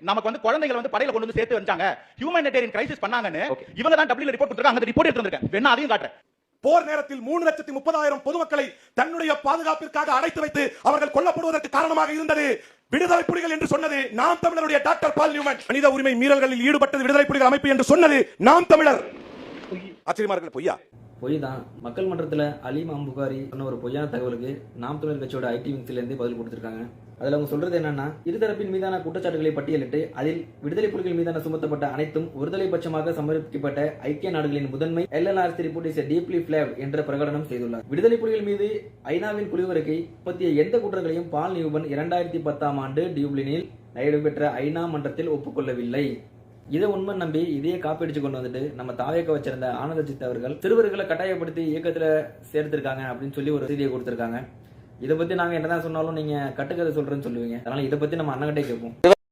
நமக்கு வந்து குழந்தைகளை வந்து படையில கொண்டு வந்து சேர்த்து வச்சாங்க, ஹியூமனிடேரியன் கிரைசிஸ் பண்ணாங்கன்னு இவங்க தான் டபிள்யூ ரிப்போர்ட் கொடுத்திருக்காங்க. அந்த ரிப்போர்ட் எடுத்து வந்திருக்கேன், வேணா அதையும் காட்டுறேன். போர் நேரத்தில் 3,30,000 பொதுமக்களை தன்னுடைய பாதுகாப்பிற்காக அடைத்து வைத்து அவர்கள் கொல்லப்படுவதற்கு காரணமாக இருந்தது விடுதலை புலிகள் என்று சொன்னது நாம் தமிழருடைய டாக்டர் பால் நியூமன். மனித உரிமை மீறல்களில் ஈடுபட்டது விடுதலை புலிகள் அமைப்பு என்று சொன்னது நாம் தமிழர். ஆச்சரியமா இருக்கு. பொய்யா? பொய் தான். மக்கள் மன்றத்தில் அலீம் அம்புகாரி சொன்ன ஒரு பொய்யான தகவலுக்கு நாம் தமிழர் கட்சியோட ஐடி விங்ஸ்லேருந்து பதில் கொடுத்திருக்காங்க. அதில் அவங்க சொல்றது என்னன்னா, இருதரப்பின் மீதான குற்றச்சாட்டுகளை பட்டியலிட்டு அதில் விடுதலை புலிகள் மீதான சுமத்தப்பட்ட அனைத்தும் ஒருதலை பட்சமாக சமர்ப்பிக்கப்பட்ட ஐக்கிய நாடுகளின் முதன்மை LNRC ரிப்போர்ட் இஸ் டீப்லி ஃபிளேவ்ட் என்ற பிரகடனம் செய்துள்ளார். விடுதலை புலிகள் மீது ஐநாவின் குழுவிற்கை பற்றிய எந்த குற்றங்களையும் பால் நியூமன் 2010ஆம் ஆண்டு டியூப்ளினில் நடைபெற்ற ஐநா மன்றத்தில் ஒப்புக்கொள்ளவில்லை. இதை உண்மை நம்பி இதையே காப்பீடிச்சு கொண்டு வந்துட்டு நம்ம தாவேக்க வச்சிருந்த ஆனந்த சித் அவர்கள் சிறுவர்களை கட்டாயப்படுத்தி இயக்கத்துல சேர்த்திருக்காங்க அப்படின்னு சொல்லி ஒரு செய்தியை கொடுத்திருக்காங்க. இதை பத்தி நாங்க என்னதான் சொன்னாலும் நீங்க கட்டுக்கதை சொல்றேன்னு சொல்லுவீங்க. அதனால இதை பத்தி நம்ம அண்ணகிட்டே கேட்போம்.